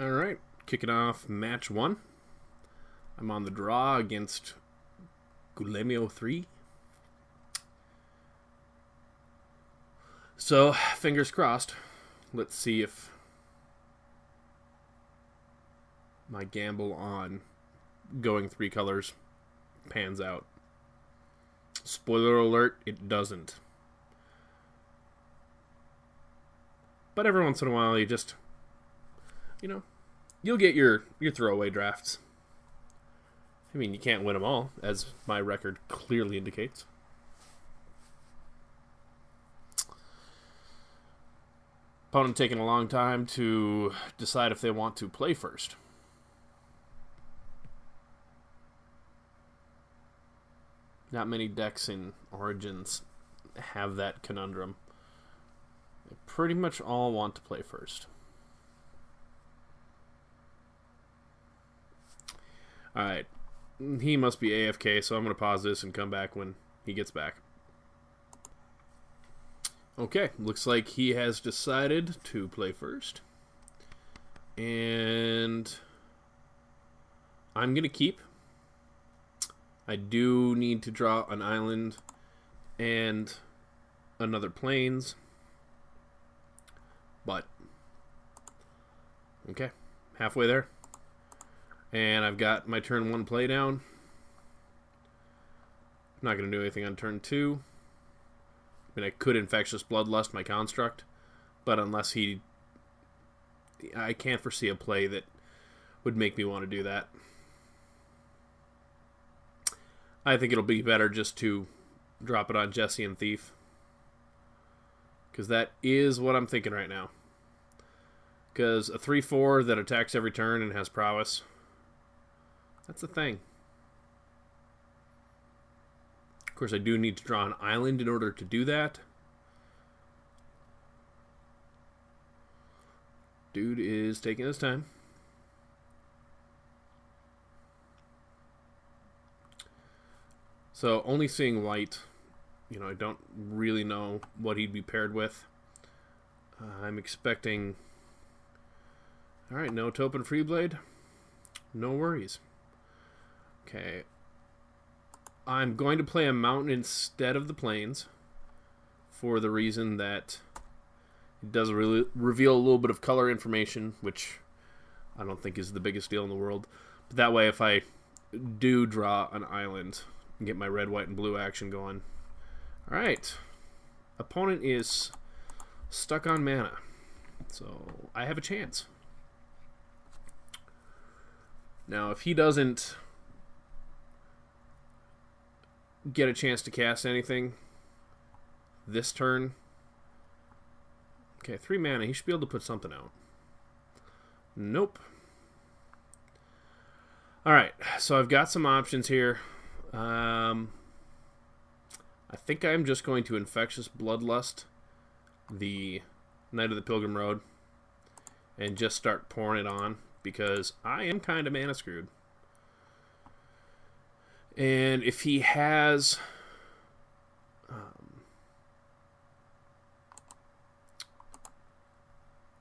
Alright, kicking off match 1. I'm on the draw against Guillemio 3. So, fingers crossed. Let's see if my gamble on going 3 colors pans out. Spoiler alert, it doesn't. But every once in a while, you just, you'll get your throwaway drafts. I mean, you can't win them all, as my record clearly indicates. Opponent taking a long time to decide if they want to play first. Not many decks in Origins have that conundrum. They pretty much all want to play first. Alright. He must be AFK, so I'm going to pause this and come back when he gets back. Okay, looks like he has decided to play first. And I'm going to keep. I do need to draw an island and another plains. But, okay, halfway there. And I've got my turn 1 play down. I'm not going to do anything on turn 2. I mean, I could Infectious Bloodlust my construct, but unless I can't foresee a play that would make me want to do that. I think it'll be better just to drop it on Jesse and Thief, because that is what I'm thinking right now. Because a 3/4 that attacks every turn and has prowess, that's the thing. Of course, I do need to draw an island in order to do that. Dude is taking his time. So, only seeing white, I don't really know what he'd be paired with. I'm expecting... Alright, no Topin Freeblade. No worries. Okay. I'm going to play a mountain instead of the plains for the reason that it does really reveal a little bit of color information, which I don't think is the biggest deal in the world. But that way, if I do draw an island and get my red, white, and blue action going. Alright. Opponent is stuck on mana. So I have a chance. Now, if he doesn't get a chance to cast anything this turn, okay, 3 mana, he should be able to put something out. Nope. Alright, so I've got some options here. I think I'm just going to Infectious Bloodlust the Knight of the Pilgrim Road and just start pouring it on, because I am kind of mana screwed. And if he has...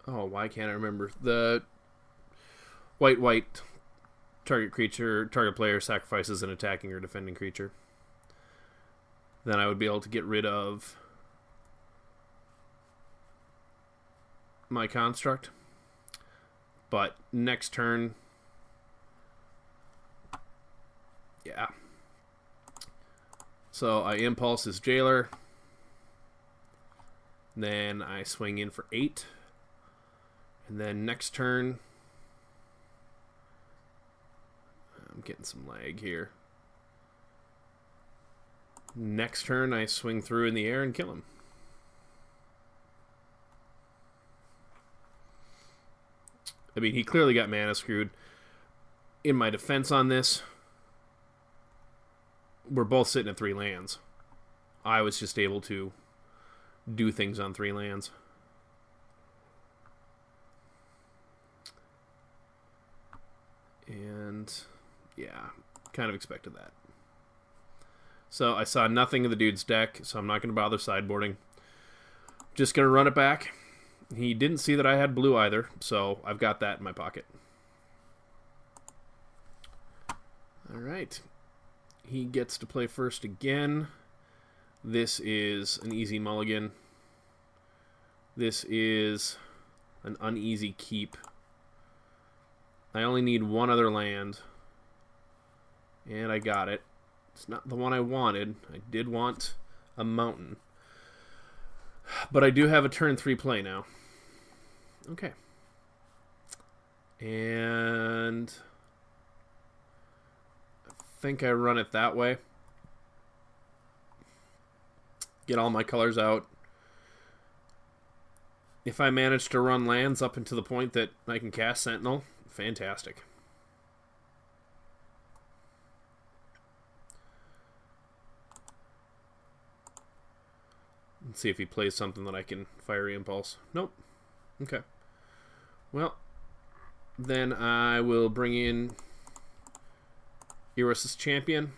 why can't I remember? The white, target player sacrifices an attacking or defending creature. Then I would be able to get rid of my construct. But next turn... Yeah. So I impulse his Jailer. Then I swing in for 8. And then next turn... I'm getting some lag here. Next turn I swing through in the air and kill him. I mean, he clearly got mana screwed. In my defense on this, we're both sitting at 3 lands. I was just able to do things on 3 lands. And, yeah, kind of expected that. So I saw nothing of the dude's deck, so I'm not going to bother sideboarding. Just going to run it back He didn't see that I had blue either, so I've got that in my pocket. Alright. He gets to play first again. This is an easy mulligan. This is an uneasy keep. I only need one other land. And I got it. It's not the one I wanted. I did want a mountain. But I do have a turn 3 play now. Okay. And I think I run it that way. Get all my colors out. If I manage to run lands up into the point that I can cast Sentinel, fantastic. Let's see if he plays something that I can Fiery Impulse. Nope. Okay. Well, then I will bring in Iros' Champion.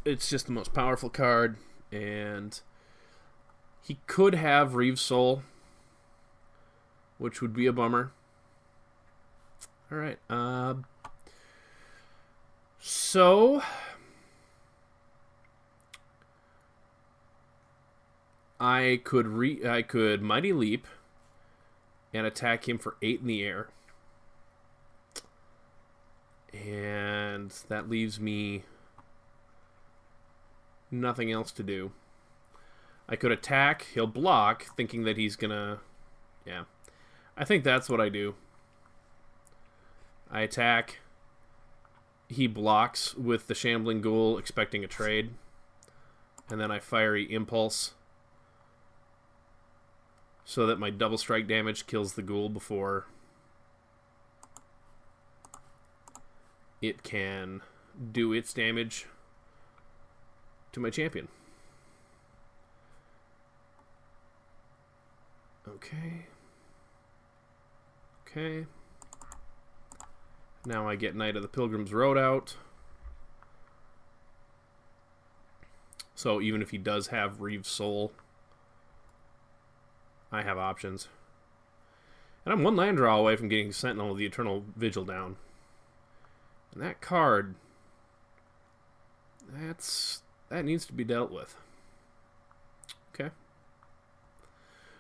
It's just the most powerful card, and he could have Reeve's Soul, which would be a bummer. Alright, so I could Mighty Leap and attack him for 8 in the air. And that leaves me nothing else to do. I could attack, he'll block, thinking that he's gonna... Yeah. I think that's what I do. I attack, he blocks with the Shambling Ghoul, expecting a trade. And then I Fiery Impulse, so that my double strike damage kills the ghoul before it can do its damage to my champion. Okay. Okay. Now I get Knight of the Pilgrim's Road out. So even if he does have Reeve's Soul, I have options. And I'm 1 land draw away from getting Sentinel of the Eternal Vigil down. And that card, that needs to be dealt with. Okay.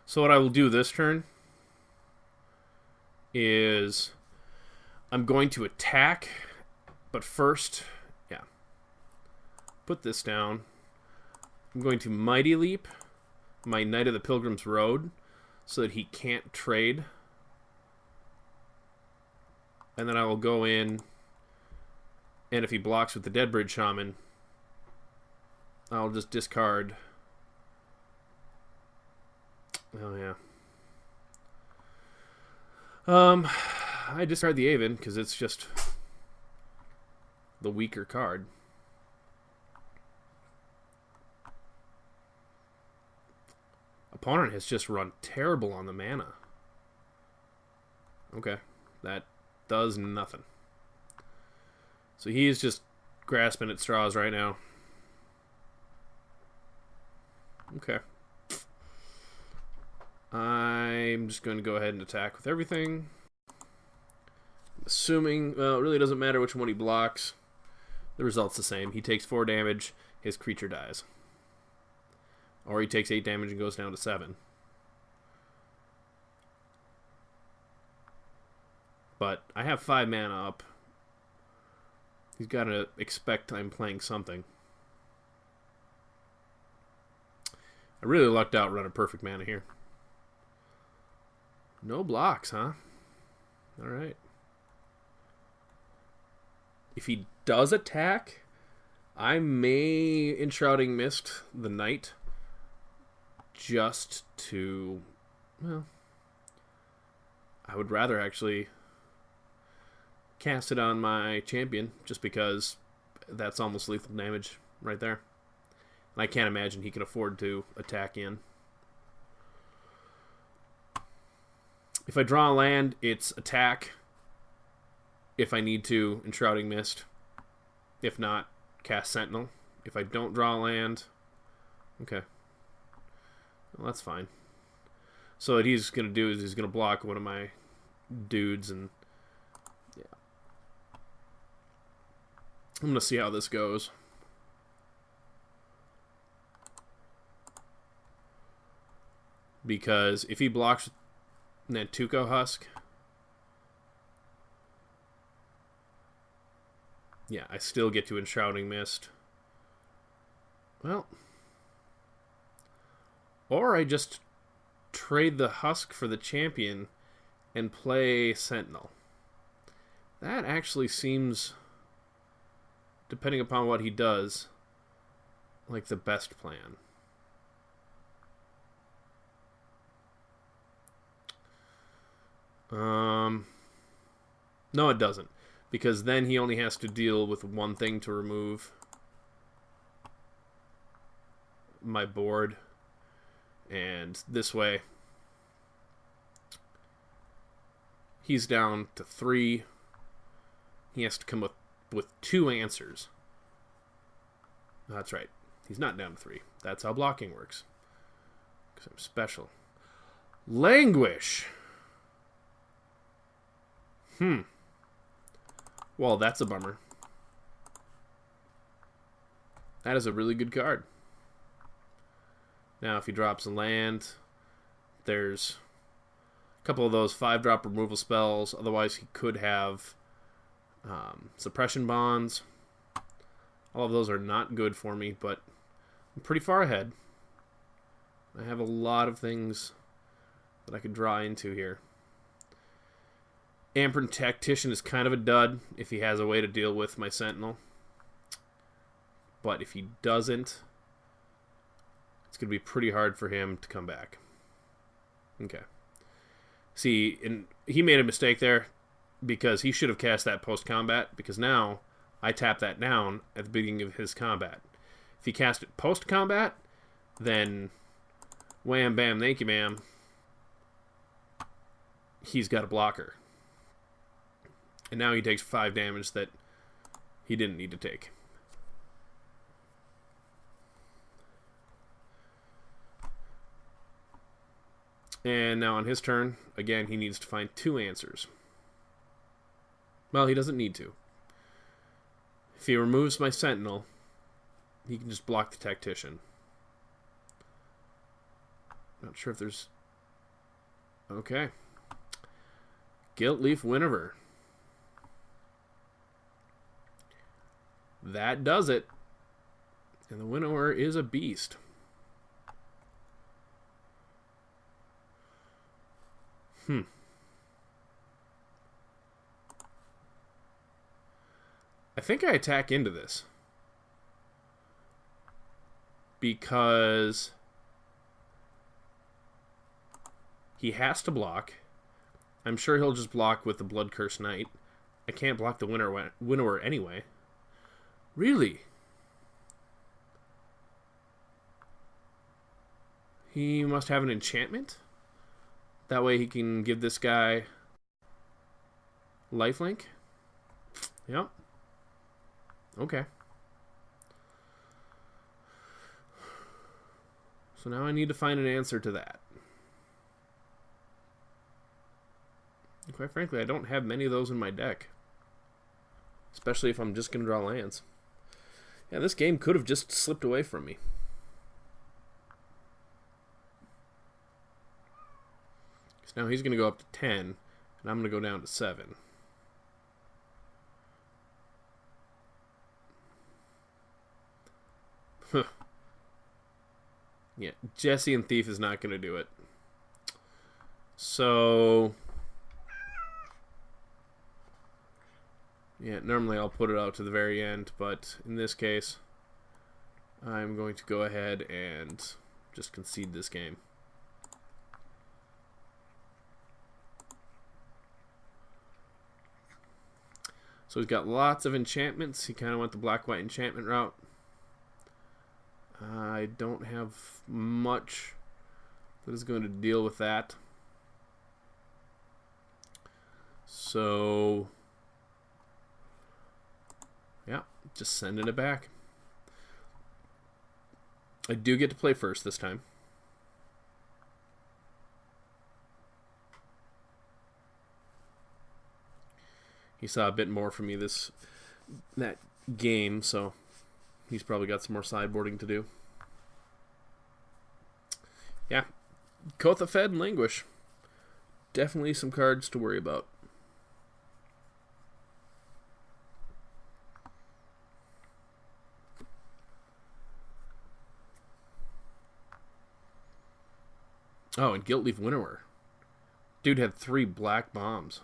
So what I will do this turn is I'm going to attack, but first, yeah, put this down. I'm going to Mighty Leap my Knight of the Pilgrim's Road so that he can't trade. And then I will go in, and if he blocks with the Deadbridge Shaman, I'll just discard. Oh, yeah. I discard the Aven because it's just the weaker card. Opponent has just run terrible on the mana. Okay, that does nothing. So he is just grasping at straws right now. Okay. I'm just going to go ahead and attack with everything. Assuming, well, it really doesn't matter which one he blocks. The result's the same. He takes 4 damage, his creature dies. Or he takes 8 damage and goes down to 7. But I have 5 mana up. He's got to expect I'm playing something. I really lucked out running perfect mana here. No blocks, huh? Alright. If he does attack, I may Enshrouding Mist the Knight just to... Well, I would rather actually cast it on my champion just because that's almost lethal damage right there. And I can't imagine he can afford to attack in. If I draw a land, it's attack. If I need to, Enshrouding Mist. If not, cast Sentinel. If I don't draw a land, okay. Well, that's fine. So what he's going to do is he's going to block one of my dudes, and yeah. I'm going to see how this goes. Because if he blocks Nantuko Husk, yeah, I still get to Enshrouding Mist. Well, or I just trade the Husk for the champion and play Sentinel. That actually seems, depending upon what he does, like the best plan. No, it doesn't. Because then he only has to deal with one thing to remove my board. And this way, he's down to 3. He has to come up with 2 answers. That's right. He's not down to 3. That's how blocking works. Because I'm special. Languish! Well, that's a bummer. That is a really good card. Now, if he drops a land, there's a couple of those 5-drop removal spells. Otherwise, he could have suppression bonds. All of those are not good for me, but I'm pretty far ahead. I have a lot of things that I could draw into here. Amperin Tactician is kind of a dud if he has a way to deal with my Sentinel. But if he doesn't, it's going to be pretty hard for him to come back. Okay. See, he made a mistake there because he should have cast that post-combat, because now I tap that down at the beginning of his combat. If he cast it post-combat, then wham, bam, thank you, ma'am. He's got a blocker. And now he takes 5 damage that he didn't need to take. And now on his turn, again, he needs to find 2 answers. Well, he doesn't need to. If he removes my Sentinel, he can just block the Tactician. Not sure if there's... Okay. Gilt-Leaf Winnower. That does it. And the Winnower is a beast. I think I attack into this. Because he has to block. I'm sure he'll just block with the Bloodcurse Knight. I can't block the Winnower anyway. Really? He must have an enchantment? That way he can give this guy lifelink? Yep. Okay. So now I need to find an answer to that. And quite frankly, I don't have many of those in my deck. Especially if I'm just going to draw lands. Yeah, this game could have just slipped away from me. So now he's going to go up to 10, and I'm going to go down to 7. Huh. Yeah, Jesse and Thief is not going to do it. So... yeah, normally I'll put it out to the very end, but in this case, I'm going to go ahead and just concede this game. So he's got lots of enchantments. He kind of went the black-white enchantment route. I don't have much that is going to deal with that. So... yeah, just sending it back. I do get to play first this time. He saw a bit more from me that game, so he's probably got some more sideboarding to do. Yeah, Kotha Fed and Languish. Definitely some cards to worry about. Oh, and Guiltleaf Winnower. Dude had 3 black bombs.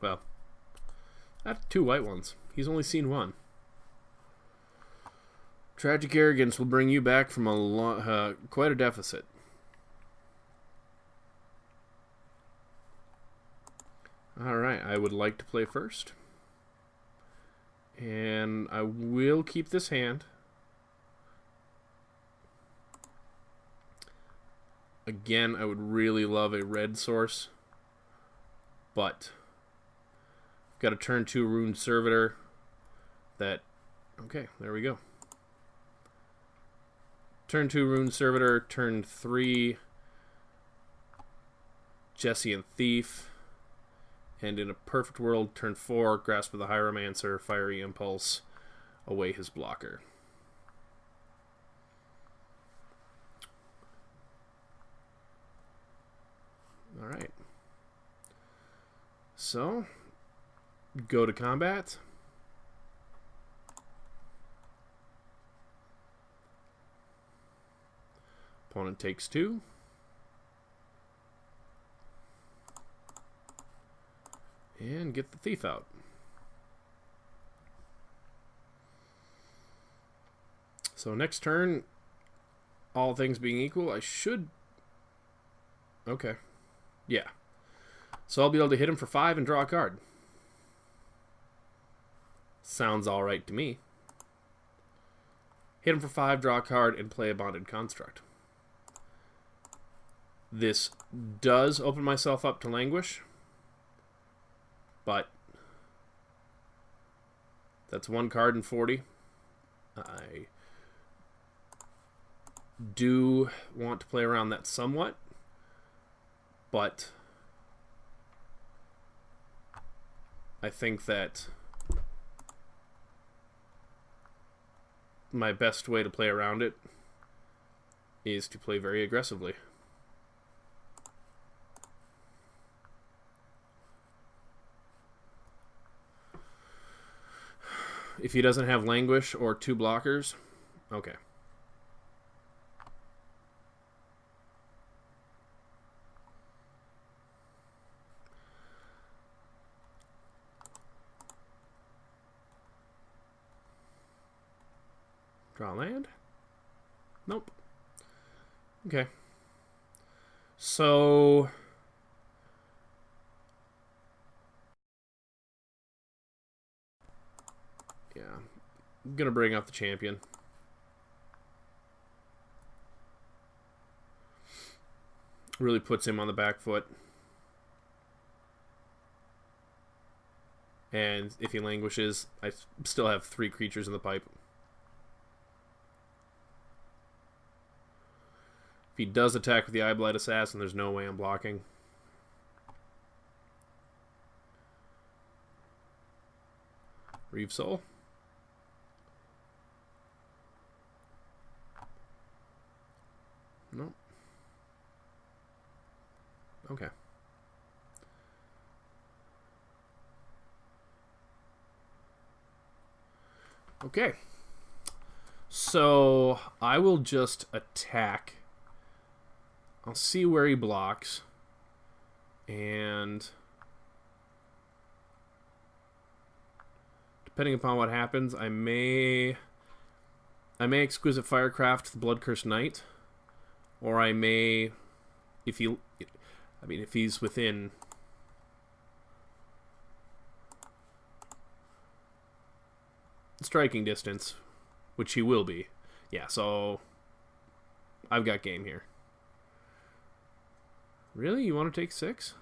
Well, I have 2 white ones. He's only seen 1. Tragic Arrogance will bring you back from quite a deficit. Alright, I would like to play first. And I will keep this hand. Again, I would really love a red source. But got a turn 2 Rune Servitor that... Okay, there we go. Turn 2 Rune Servitor, turn 3 Jessian Thief, and in a perfect world, turn 4 Grasp of the Hieromancer, Fiery Impulse, away his blocker. Alright. So, go to combat. Opponent takes 2. And get the thief out. So next turn, all things being equal, I should... Okay. Yeah. So I'll be able to hit him for 5 and draw a card. Sounds alright to me. Hit him for 5, draw a card, and play a Bonded Construct. This does open myself up to Languish, but that's 1 card in 40. I do want to play around that somewhat, but I think that my best way to play around it is to play very aggressively. If he doesn't have Languish or 2 blockers, okay. Draw land? Nope. Okay. So... yeah. I'm going to bring up the champion. Really puts him on the back foot. And if he languishes, I still have 3 creatures in the pipe. If he does attack with the Eyeblight Assassin, there's no way I'm blocking. Reeve Soul. Nope. Okay. Okay. So I will just attack. I'll see where he blocks. And depending upon what happens, I may Exquisite Firecraft the Bloodcurse Knight. Or I may, if he's within striking distance, which he will be. Yeah, so I've got game here. Really? You want to take 6?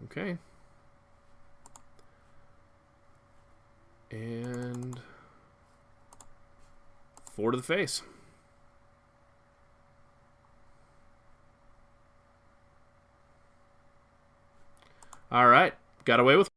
Okay. And 4 to the face. All right. Got away with